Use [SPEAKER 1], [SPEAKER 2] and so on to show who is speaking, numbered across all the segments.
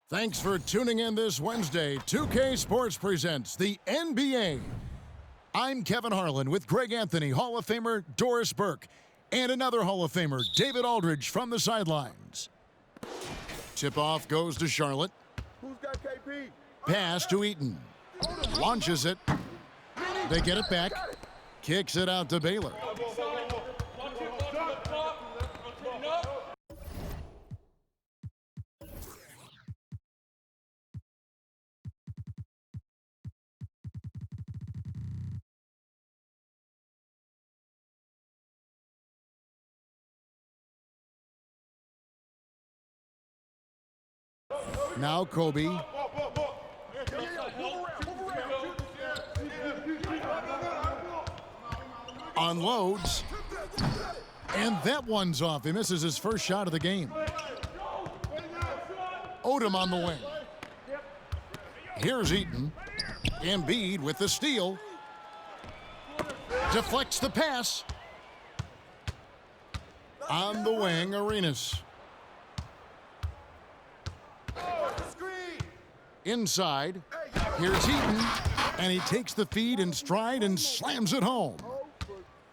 [SPEAKER 1] Thanks for tuning in this Wednesday. 2K Sports presents the NBA. I'm Kevin Harlan with Greg Anthony, Hall of Famer Doris Burke, and another Hall of Famer, David Aldridge, from the sidelines. Tip-off goes to Charlotte.
[SPEAKER 2] Who's got KP?
[SPEAKER 1] Pass to Eaton. Launches it. They get it back. Kicks it out to Baylor. Now Kobe. Unloads. And that one's off. He misses his first shot of the game. Odom on the wing. Here's Eaton. Embiid with the steal. Deflects the pass. On the wing, Arenas. Inside, here's Eaton, and he takes the feed in stride and slams it home.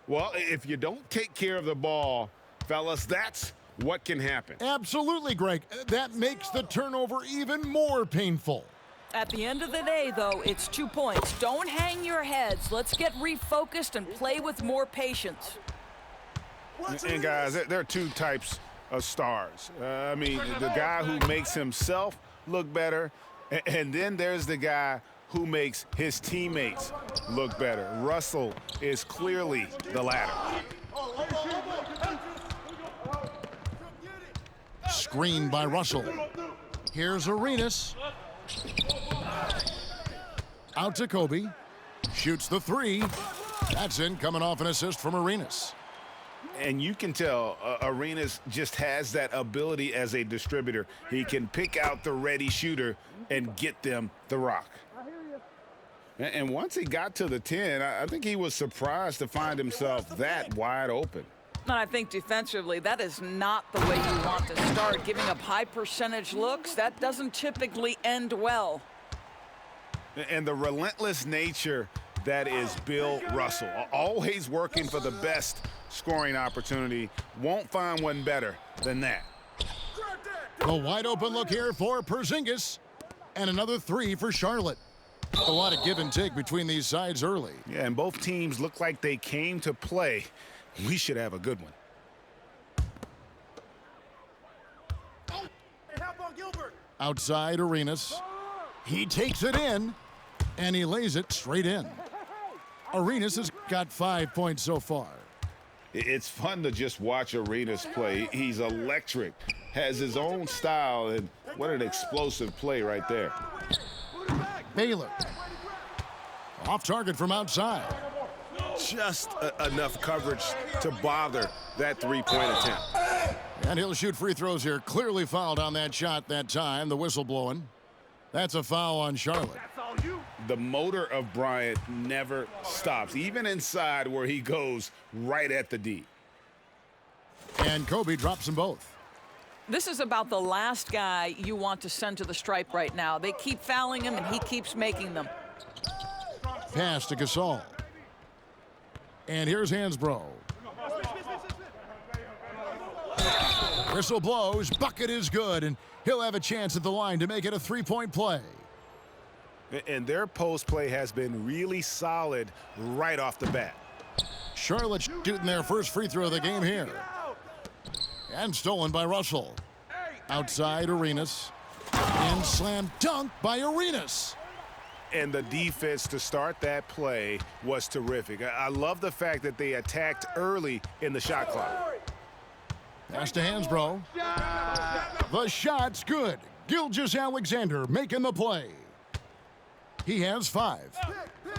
[SPEAKER 2] Well, if you don't take care of the ball, fellas, that's what can happen.
[SPEAKER 1] Absolutely, Greg. That makes the turnover even more painful.
[SPEAKER 3] At the end of the day, though, it's 2 points. Don't hang your heads. Let's get refocused and play with more patience.
[SPEAKER 2] And guys, there are two types of stars. I mean, the guy who makes himself look better, and then there's the guy who makes his teammates look better. Russell is clearly the latter.
[SPEAKER 1] Screen by Russell. Here's Arenas. Out to Kobe. Shoots the three. That's in, coming off an assist from Arenas.
[SPEAKER 2] And you can tell Arenas just has that ability as a distributor. He can pick out the ready shooter and get them the rock. And once he got to the 10, I think he was surprised to find himself that wide open.
[SPEAKER 3] And I think defensively, that is not the way you want to start. Giving up high percentage looks, that doesn't typically end well.
[SPEAKER 2] And the relentless nature that is Bill Russell, always working for the best scoring opportunity. Won't find one better than that.
[SPEAKER 1] A wide open look here for Porzingis. And another three for Charlotte. A lot of give and take between these sides early.
[SPEAKER 2] Yeah, and both teams look like they came to play. We should have a good one.
[SPEAKER 1] Outside Arenas. He takes it in, and he lays it straight in. Arenas has got 5 points so far.
[SPEAKER 2] It's fun to just watch Arenas play. He's electric, has his own style, and what an explosive play right there.
[SPEAKER 1] Baylor. Off target from outside.
[SPEAKER 2] Just enough coverage to bother that three-point attempt.
[SPEAKER 1] And he'll shoot free throws here. Clearly fouled on that shot that time. The whistle blowing. That's a foul on Charlotte.
[SPEAKER 2] The motor of Bryant never stops, even inside where he goes right at the D.
[SPEAKER 1] And Kobe drops them both.
[SPEAKER 3] This is about the last guy you want to send to the stripe right now. They keep fouling him, and he keeps making them.
[SPEAKER 1] Pass to Gasol. And here's Hansbrough. Whistle blows. Bucket is good, and he'll have a chance at the line to make it a three-point play.
[SPEAKER 2] And their post play has been really solid right off the bat.
[SPEAKER 1] Charlotte shooting their first free throw of the game here. And stolen by Russell. Outside Arenas. And slam dunk by Arenas.
[SPEAKER 2] And the defense to start that play was terrific. I love the fact that they attacked early in the shot clock.
[SPEAKER 1] Pass to Hansbrough. The shot's good. Gilgeous-Alexander making the play. He has 5.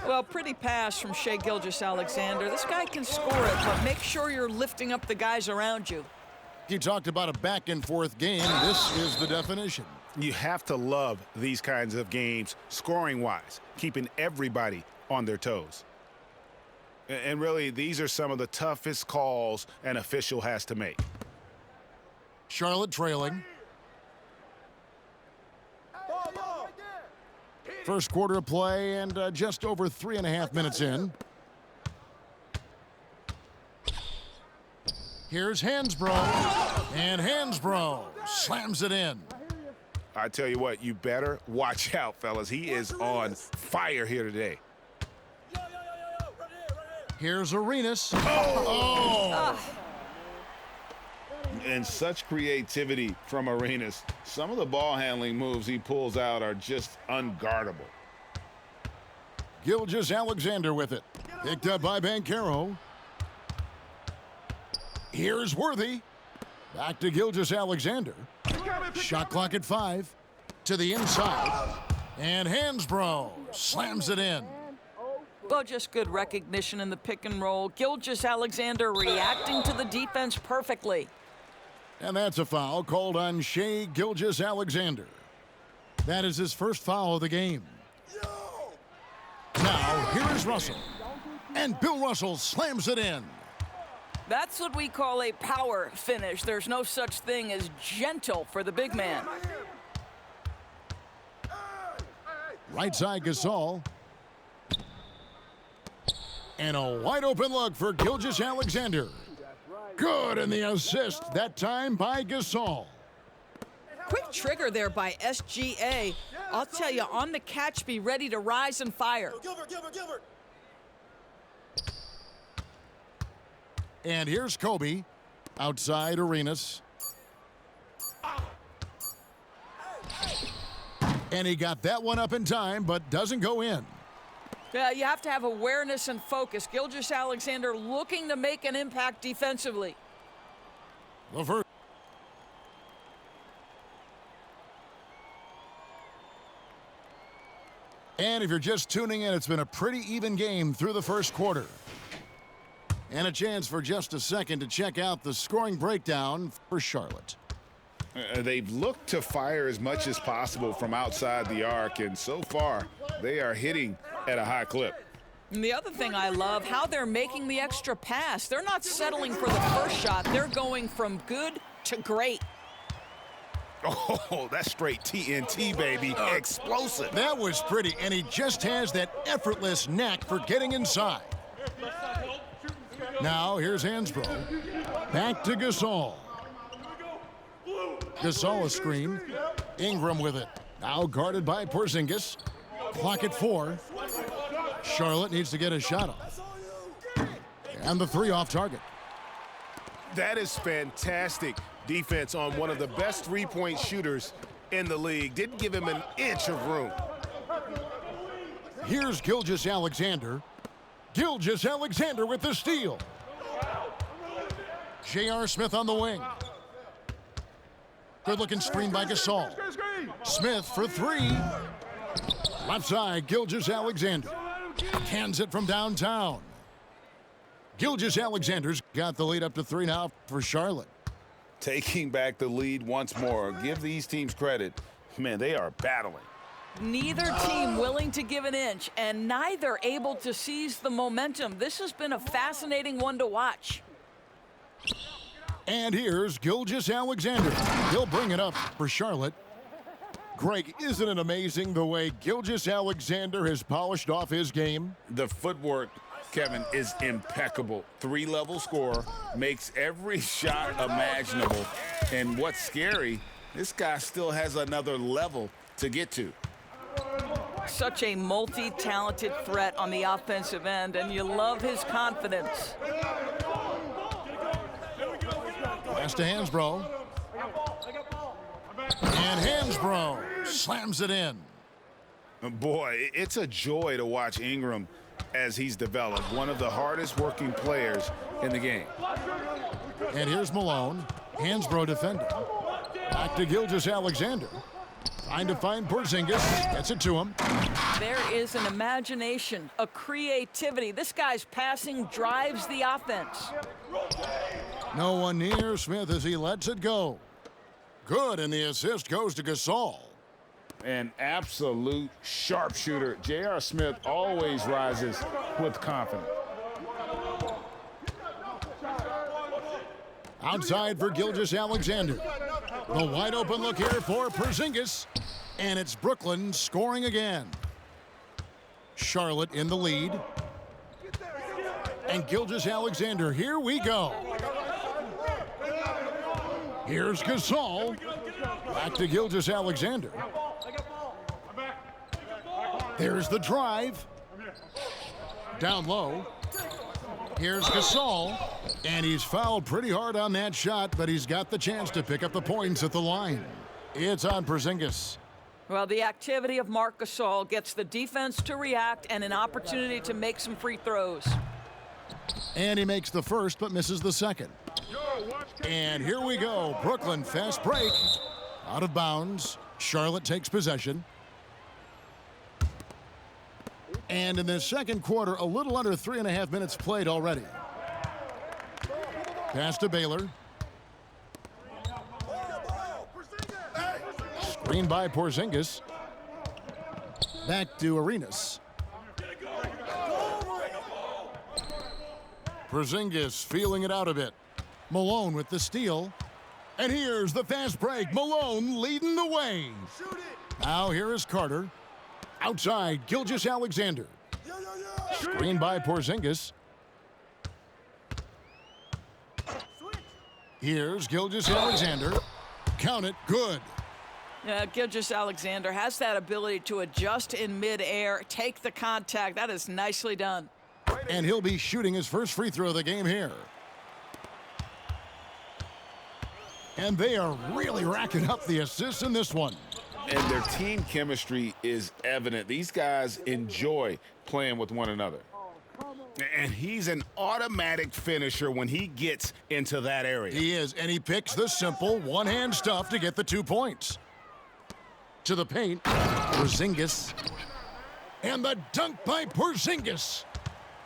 [SPEAKER 3] Well, pretty pass from Shai Gilgeous-Alexander. This guy can score it, but make sure you're lifting up the guys around you.
[SPEAKER 1] You talked about a back-and-forth game. This is the definition.
[SPEAKER 2] You have to love these kinds of games, scoring-wise, keeping everybody on their toes. And really, these are some of the toughest calls an official has to make.
[SPEAKER 1] Charlotte trailing. First quarter of play and just over 3.5 minutes in. Here's Hansbrough, and Hansbrough slams it in.
[SPEAKER 2] I tell you what, you better watch out, fellas. He is on fire here today.
[SPEAKER 1] Here's Arenas.
[SPEAKER 2] And such creativity from Arenas. Some of the ball handling moves he pulls out are just unguardable.
[SPEAKER 1] Gilgeous-Alexander with it. Picked up by Banchero. Here's Worthy. Back to Gilgeous-Alexander. Shot clock at 5. To the inside. And Hansbrough slams it in.
[SPEAKER 3] Well, just good recognition in the pick and roll. Gilgeous-Alexander reacting to the defense perfectly.
[SPEAKER 1] And that's a foul called on Shai Gilgeous-Alexander. That is his first foul of the game. Now, here is Russell. And Bill Russell slams it in.
[SPEAKER 3] That's what we call a power finish. There's no such thing as gentle for the big man.
[SPEAKER 1] Right side Gasol. And a wide open look for Gilgeous-Alexander. Good, and the assist, that time by Gasol.
[SPEAKER 3] Quick trigger there by SGA. I'll tell you, on the catch, be ready to rise and fire.
[SPEAKER 4] Gilbert.
[SPEAKER 1] And here's Kobe. Outside Arenas. And he got that one up in time, but doesn't go in.
[SPEAKER 3] Yeah, you have to have awareness and focus. Gilgeous-Alexander looking to make an impact defensively.
[SPEAKER 1] The first. And if you're just tuning in, it's been a pretty even game through the first quarter. And a chance for just a second to check out the scoring breakdown for Charlotte.
[SPEAKER 2] They've looked to fire as much as possible from outside the arc, and so far, they are hitting at a high clip.
[SPEAKER 3] And the other thing I love, how they're making the extra pass. They're not settling for the first shot. They're going from good to great.
[SPEAKER 2] Oh, that's straight TNT, baby. Explosive.
[SPEAKER 1] That was pretty, and he just has that effortless knack for getting inside. Now, here's Hansbrough. Back to Gasol. Gasol a screen. Ingram with it. Now guarded by Porzingis. Clock at 4. Charlotte needs to get a shot off. And the 3 off target.
[SPEAKER 2] That is fantastic defense on one of the best three-point shooters in the league. Didn't give him an inch of room.
[SPEAKER 1] Here's Gilgeous-Alexander. Gilgeous-Alexander with the steal. J.R. Smith on the wing. Good-looking screen by Gasol. Smith for 3. Left side, Gilgeous-Alexander. Cans it from downtown. Gilgeous-Alexander's got the lead up to 3 now for Charlotte.
[SPEAKER 2] Taking back the lead once more. Give these teams credit. Man, they are battling.
[SPEAKER 3] Neither team willing to give an inch, and neither able to seize the momentum. This has been a fascinating one to watch.
[SPEAKER 1] And here's Gilgeous-Alexander. He'll bring it up for Charlotte. Greg, isn't it amazing the way Gilgeous-Alexander has polished off his game?
[SPEAKER 2] The footwork, Kevin, is impeccable. 3-level scorer, makes every shot imaginable. And what's scary, this guy still has another level to get to.
[SPEAKER 3] Such a multi-talented threat on the offensive end, and you love his confidence.
[SPEAKER 1] Pass to Hansbrough. And Hansbrough slams it in.
[SPEAKER 2] Boy, it's a joy to watch Ingram as he's developed. One of the hardest working players in the game.
[SPEAKER 1] And here's Malone. Hansbrough defending. Back to Gilgeous-Alexander. Trying to find Porzingis. Gets it to him.
[SPEAKER 3] There is an imagination, a creativity. This guy's passing drives the offense.
[SPEAKER 1] No one near Smith as he lets it go. Good, and the assist goes to Gasol.
[SPEAKER 2] An absolute sharpshooter. J.R. Smith always rises with confidence.
[SPEAKER 1] Outside for Gilgeous-Alexander. The wide open look here for Porzingis. And it's Brooklyn scoring again. Charlotte in the lead. And Gilgeous-Alexander, here we go. Here's Gasol. Back to Gilgeous-Alexander. There's the drive. Down low. Here's Gasol. And he's fouled pretty hard on that shot, but he's got the chance to pick up the points at the line. It's on Porzingis.
[SPEAKER 3] Well, the activity of Marc Gasol gets the defense to react and an opportunity to make some free throws.
[SPEAKER 1] And he makes the first, but misses the second. And here we go. Brooklyn fast break. Out of bounds. Charlotte takes possession. And in the second quarter, a little under 3.5 minutes played already. Pass to Baylor. Screen by Porzingis. Back to Arenas. Porzingis feeling it out a bit. Malone with the steal. And here's the fast break. Malone leading the way. Now here is Carter. Outside, Gilgeous-Alexander. Screen by Porzingis. Here's Gilgeous-Alexander. Count it, good.
[SPEAKER 3] Yeah, Gilgeous-Alexander has that ability to adjust in midair, take the contact. That is nicely done.
[SPEAKER 1] And he'll be shooting his first free throw of the game here. And they are really racking up the assists in this one.
[SPEAKER 2] And their team chemistry is evident. These guys enjoy playing with one another. And he's an automatic finisher when he gets into that area.
[SPEAKER 1] He is, and he picks the simple one-hand stuff to get the 2 points. To the paint, Porzingis. And the dunk by Porzingis.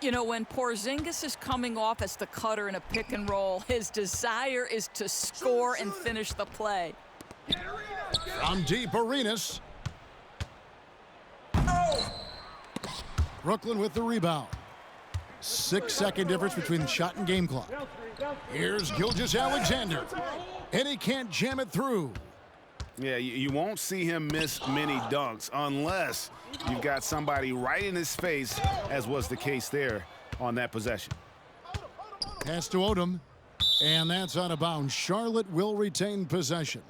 [SPEAKER 3] You know, when Porzingis is coming off as the cutter in a pick and roll, his desire is to score and finish the play.
[SPEAKER 1] From deep, Arenas. Brooklyn with the rebound. 6-second difference between the shot and game clock. Here's Gilgeous-Alexander. And he can't jam it through.
[SPEAKER 2] Yeah, you won't see him miss many dunks unless you've got somebody right in his face, as was the case there on that possession.
[SPEAKER 1] Pass to Odom. And that's out of bounds. Charlotte will retain possession.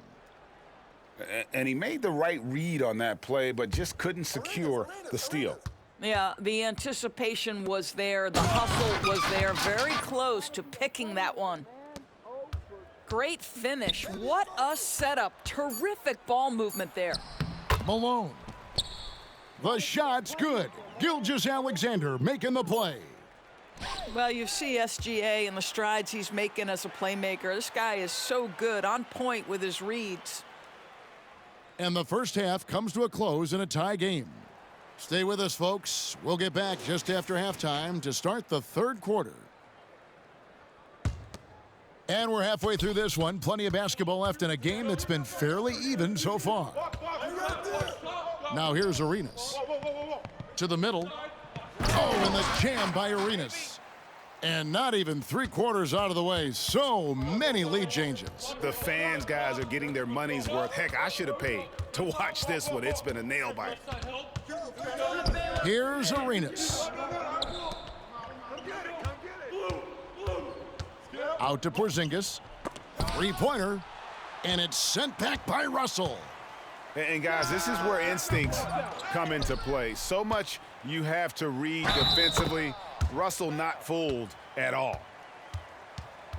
[SPEAKER 2] And he made the right read on that play, but just couldn't secure the steal.
[SPEAKER 3] Yeah, the anticipation was there. The hustle was there. Very close to picking that one. Great finish. What a setup. Terrific ball movement there.
[SPEAKER 1] Malone. The shot's good. Gilgeous-Alexander making the play.
[SPEAKER 3] Well, you see SGA and the strides he's making as a playmaker. This guy is so good, on point with his reads.
[SPEAKER 1] And the first half comes to a close in a tie game. Stay with us, folks. We'll get back just after halftime to start the third quarter. And we're halfway through this one. Plenty of basketball left in a game that's been fairly even so far. Now here's Arenas. To the middle. Oh, and the jam by Arenas. And not even 3/4 out of the way. So many lead changes.
[SPEAKER 2] The fans, guys, are getting their money's worth. Heck, I should have paid to watch this one. It's been a nail biter.
[SPEAKER 1] Here's Arenas. Out to Porzingis. Three-pointer. And it's sent back by Russell.
[SPEAKER 2] And guys, this is where instincts come into play. So much you have to read defensively. Russell not fooled at all.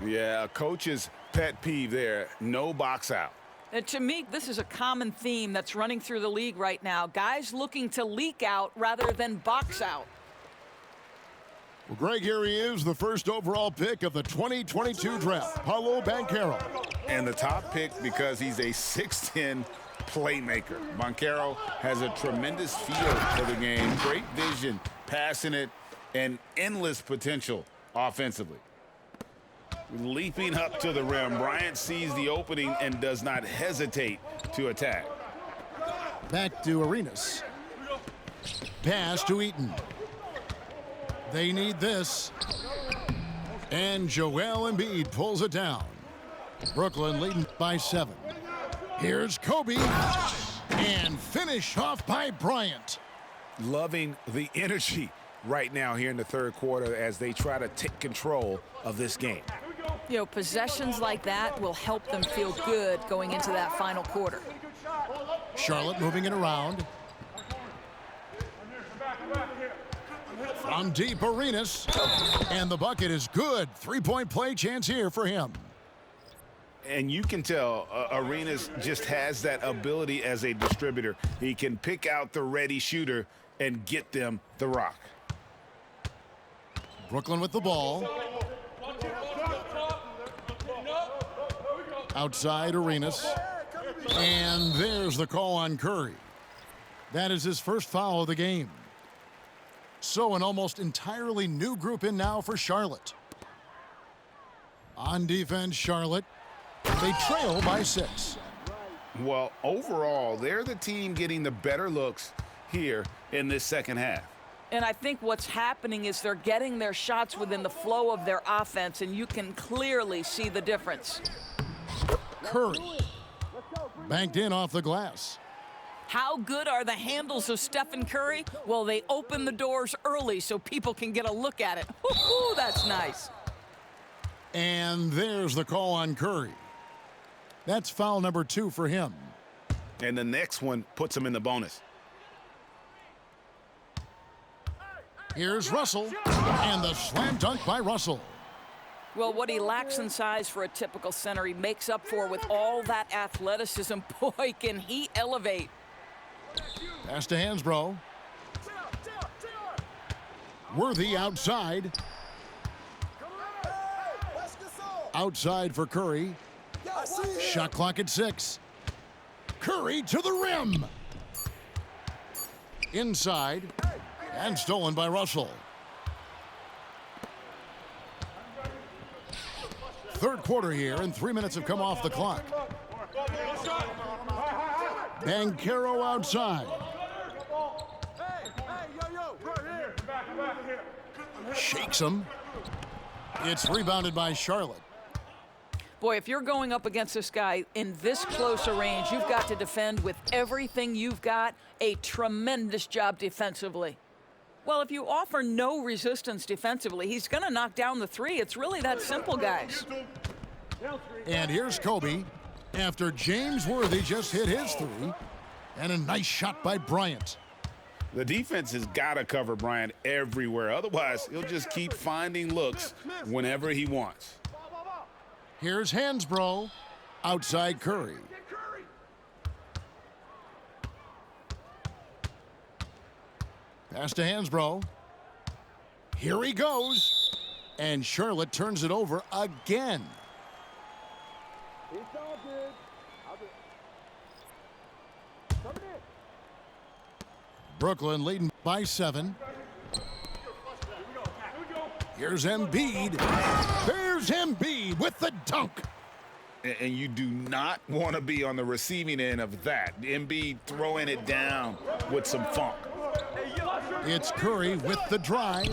[SPEAKER 2] Yeah, a coach's pet peeve there. No box out.
[SPEAKER 3] And to me, this is a common theme that's running through the league right now. Guys looking to leak out rather than box out.
[SPEAKER 1] Well, Greg, here he is, the first overall pick of the 2022 draft, Paolo Banchero.
[SPEAKER 2] And the top pick because he's a 6'10" playmaker. Banchero has a tremendous feel for the game, great vision, passing it, and endless potential offensively. Leaping up to the rim, Bryant sees the opening and does not hesitate to attack.
[SPEAKER 1] Back to Arenas. Pass to Eaton. They need this. And Joel Embiid pulls it down. Brooklyn leading by 7. Here's Kobe. And finish off by Bryant.
[SPEAKER 2] Loving the energy right now here in the third quarter as they try to take control of this game.
[SPEAKER 3] You know, possessions like that will help them feel good going into that final quarter.
[SPEAKER 1] Charlotte moving it around. From deep, Arenas. And the bucket is good. Three-point play chance here for him.
[SPEAKER 2] And you can tell Arenas just has that ability as a distributor. He can pick out the ready shooter and get them the rock.
[SPEAKER 1] Brooklyn with the ball. Outside Arenas. And there's the call on Curry. That is his first foul of the game. So an almost entirely new group in now for Charlotte. On defense, Charlotte. They trail by 6.
[SPEAKER 2] Well, overall, they're the team getting the better looks here in this second half.
[SPEAKER 3] And I think what's happening is they're getting their shots within the flow of their offense, and you can clearly see the difference.
[SPEAKER 1] Curry. Banked in off the glass.
[SPEAKER 3] How good are the handles of Stephen Curry? Well, they open the doors early so people can get a look at it. Woo-hoo, that's nice.
[SPEAKER 1] And there's the call on Curry. That's foul number 2 for him.
[SPEAKER 2] And the next one puts him in the bonus.
[SPEAKER 1] Here's Russell. And the slam dunk by Russell.
[SPEAKER 3] Well, what he lacks in size for a typical center, he makes up for with all that athleticism. Boy, can he elevate.
[SPEAKER 1] Pass to Hansbrough. Worthy outside. Outside for Curry. Shot clock at 6. Curry to the rim. Inside. And stolen by Russell. Third quarter here, and 3 minutes have come off the clock. Banchero outside. Shakes him. It's rebounded by Charlotte.
[SPEAKER 3] Boy, if you're going up against this guy in this close a range, you've got to defend with everything you've got. A tremendous job defensively. Well, if you offer no resistance defensively, he's going to knock down the 3. It's really that simple, guys.
[SPEAKER 1] And here's Kobe after James Worthy just hit his 3. And a nice shot by Bryant.
[SPEAKER 2] The defense has got to cover Bryant everywhere. Otherwise, he'll just keep finding looks whenever he wants.
[SPEAKER 1] Here's Hansbrough. Outside Curry. Pass to Hansbrough. Here he goes. And Charlotte turns it over again. Brooklyn leading by 7. Here's Embiid. There's Embiid with the dunk.
[SPEAKER 2] And you do not want to be on the receiving end of that. Embiid throwing it down with some funk.
[SPEAKER 1] It's Curry with the drive.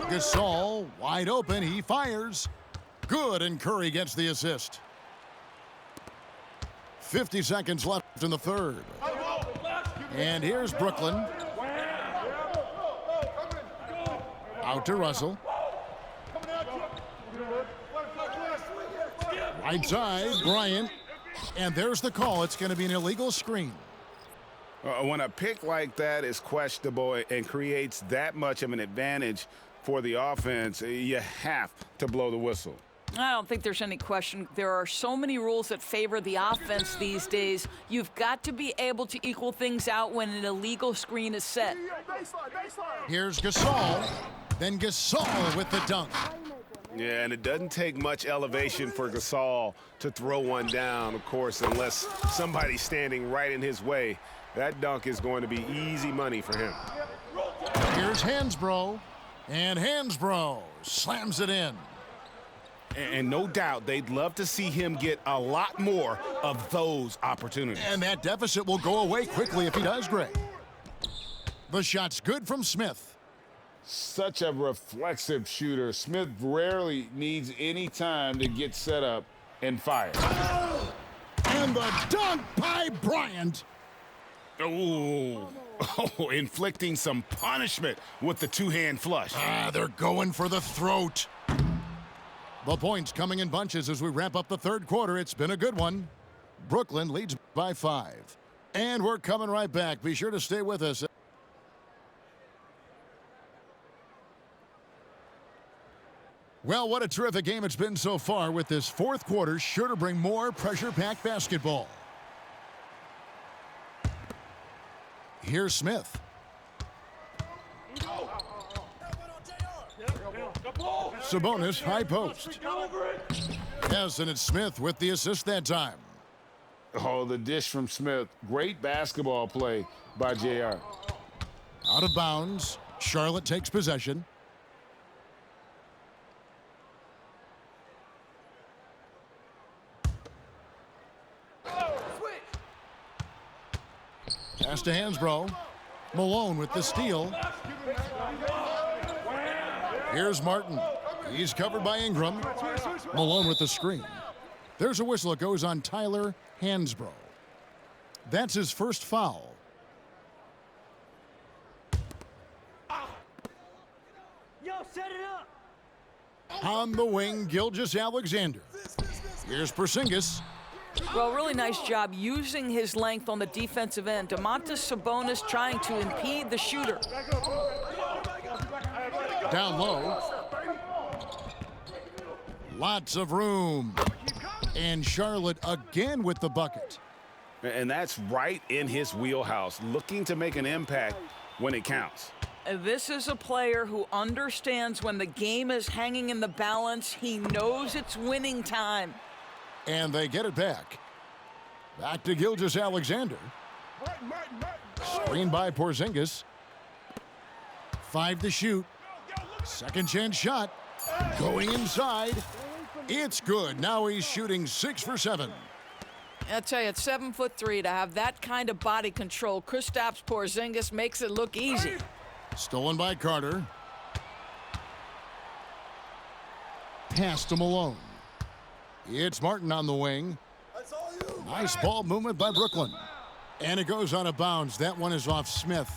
[SPEAKER 1] Gasol wide open. He fires. Good, and Curry gets the assist. 50 seconds left in the third. And here's Brooklyn. Out to Russell. Right side, Bryant. And there's the call. It's going to be an illegal screen.
[SPEAKER 2] When a pick like that is questionable and creates that much of an advantage for the offense, you have to blow the whistle.
[SPEAKER 3] I don't think there's any question. There are so many rules that favor the offense these days. You've got to be able to equal things out when an illegal screen is set.
[SPEAKER 1] Here's Gasol. Then Gasol with the dunk.
[SPEAKER 2] Yeah, and it doesn't take much elevation for Gasol to throw one down, of course, unless somebody's standing right in his way. That dunk is going to be easy money for him.
[SPEAKER 1] Here's Hansbrough. And Hansbrough slams it in.
[SPEAKER 2] And no doubt they'd love to see him get a lot more of those opportunities.
[SPEAKER 1] And that deficit will go away quickly if he does, Greg. The shot's good from Smith.
[SPEAKER 2] Such a reflexive shooter. Smith rarely needs any time to get set up and fire.
[SPEAKER 1] And the dunk by Bryant.
[SPEAKER 2] Oh, inflicting some punishment with the two-hand flush.
[SPEAKER 1] They're going for the throat. The points coming in bunches as we wrap up the third quarter. It's been a good one. Brooklyn leads by 5. And we're coming right back. Be sure to stay with us. Well, what a terrific game it's been so far, with this fourth quarter sure to bring more pressure-packed basketball. Here's Smith. Sabonis, high post. Yes, and it's Smith with the assist that time.
[SPEAKER 2] Oh, the dish from Smith. Great basketball play by JR.
[SPEAKER 1] Out of bounds. Charlotte takes possession. Pass to Hansbrough. Malone with the steal. Here's Martin. He's covered by Ingram. Malone with the screen. There's a whistle. It goes on Tyler Hansbrough. That's his first foul.
[SPEAKER 4] Yo, set it up.
[SPEAKER 1] On the wing, Gilgeous-Alexander. Here's Porzingis.
[SPEAKER 3] Well, really nice job using his length on the defensive end. Domantas Sabonis trying to impede the shooter.
[SPEAKER 1] Down low. Lots of room. And Charlotte again with the bucket.
[SPEAKER 2] And that's right in his wheelhouse, looking to make an impact when it counts.
[SPEAKER 3] This is a player who understands when the game is hanging in the balance. He knows it's winning time.
[SPEAKER 1] And they get it back. Back to Gilgeous-Alexander. Screen by Porzingis. 5 to shoot. Second chance shot. Going inside. It's good. Now he's shooting 6 for 7.
[SPEAKER 3] I tell you, at 7'3", to have that kind of body control, Kristaps Porzingis makes it look easy.
[SPEAKER 1] Stolen by Carter. Pass to Malone. It's Martin on the wing. Nice ball movement by Brooklyn. And it goes out of bounds. That one is off Smith.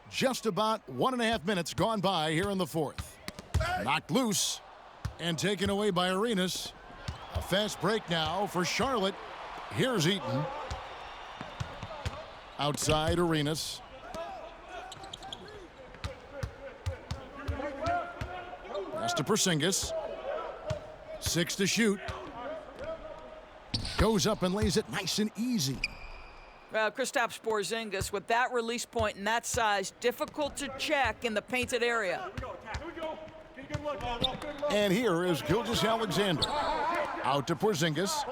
[SPEAKER 1] Just about 1.5 minutes gone by here in the fourth. Knocked loose and taken away by Arenas. A fast break now for Charlotte. Here's Eaton. Outside Arenas. Pass to Porzingis. 6 to shoot. Goes up and lays it nice and easy.
[SPEAKER 3] Kristaps Porzingis, with that release point and that size, difficult to check in the painted area.
[SPEAKER 1] And here is Gilgeous-Alexander. Out to Porzingis.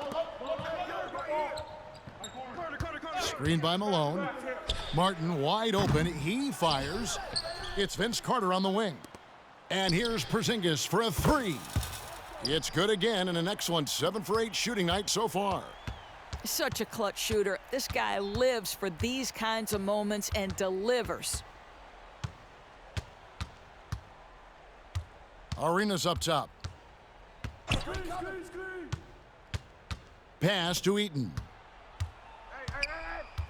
[SPEAKER 1] Screen by Malone. Martin wide open. He fires. It's Vince Carter on the wing. And here's Porzingis for a 3. It's good again, and an excellent 7 for 8 shooting night so far.
[SPEAKER 3] Such a clutch shooter. This guy lives for these kinds of moments and delivers.
[SPEAKER 1] Arenas up top. Pass to Eaton.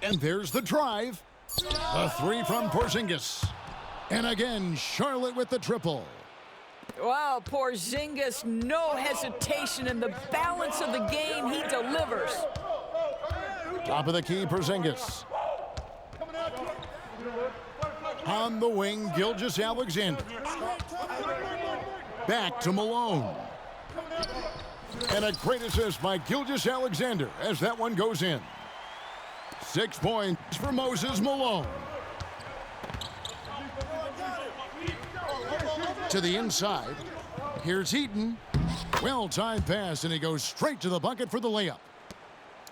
[SPEAKER 1] And there's the drive. The 3 from Porzingis. And again, Charlotte with the triple.
[SPEAKER 3] Wow, Porzingis, no hesitation in the balance of the game. He delivers.
[SPEAKER 1] Top of the key, Porzingis. On the wing, Gilgeous-Alexander. Back to Malone. And a great assist by Gilgeous-Alexander as that one goes in. 6 points for Moses Malone. To the inside. Here's Eaton. Well-timed pass, and he goes straight to the bucket for the layup.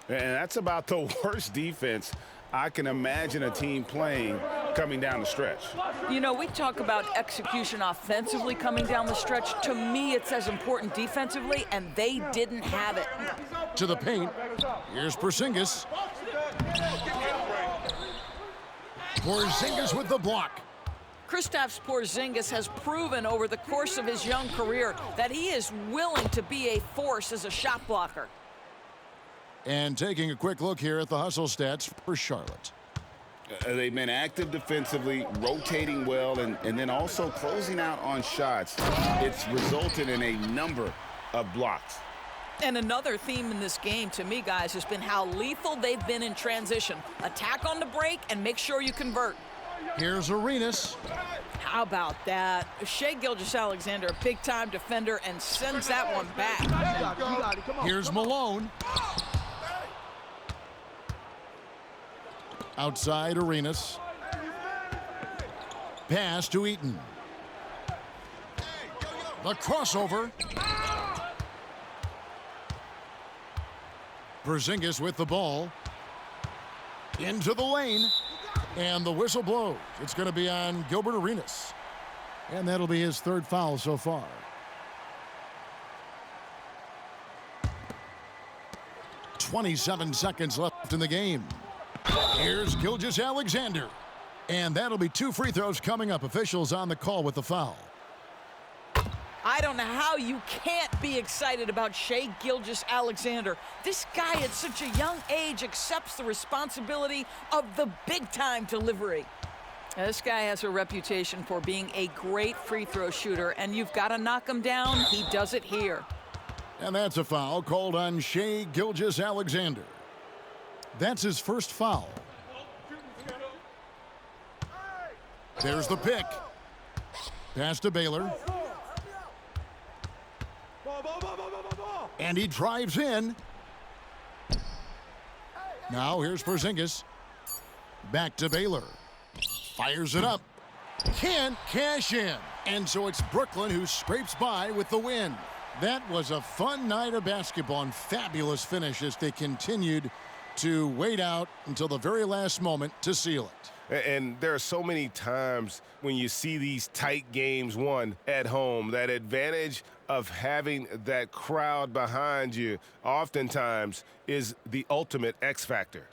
[SPEAKER 2] And that's about the worst defense I can imagine a team playing coming down the stretch.
[SPEAKER 3] You know, we talk about execution offensively coming down the stretch. To me, it's as important defensively, and they didn't have it.
[SPEAKER 1] To the paint. Here's Porzingis. Porzingis with the block.
[SPEAKER 3] Kristaps Porzingis has proven over the course of his young career that he is willing to be a force as a shot blocker.
[SPEAKER 1] And taking a quick look here at the hustle stats for Charlotte.
[SPEAKER 2] They've been active defensively, rotating well, and then also closing out on shots. It's resulted in a number of blocks.
[SPEAKER 3] And another theme in this game, to me, guys, has been how lethal they've been in transition. Attack on the break and make sure you convert.
[SPEAKER 1] Here's Arenas.
[SPEAKER 3] How about that? Shai Gilgeous-Alexander, a big-time defender, and sends that one back.
[SPEAKER 1] Here's Malone. Outside Arenas. Pass to Eaton. The crossover. Porzingis with the ball. Into the lane. And the whistle blows. It's going to be on Gilbert Arenas. And that'll be his 3rd foul so far. .27 seconds left in the game. Here's Gilgeous-Alexander. And that'll be 2 free throws coming up. Officials on the call with the foul.
[SPEAKER 3] I don't know how you can't be excited about Shai Gilgeous-Alexander. This guy at such a young age accepts the responsibility of the big-time delivery. Now, this guy has a reputation for being a great free throw shooter, and you've got to knock him down. He does it here.
[SPEAKER 1] And that's a foul called on Shai Gilgeous-Alexander. That's his 1st foul. There's the pick. Pass to Baylor. And he drives in. Now here's Porzingis. Back to Baylor. Fires it up. Can't cash in. And so it's Brooklyn who scrapes by with the win. That was a fun night of basketball and fabulous finish as they continued to wait out until the very last moment to seal it.
[SPEAKER 5] And there are so many times when you see these tight games won at home, that advantage of having that crowd behind you oftentimes is the ultimate X factor.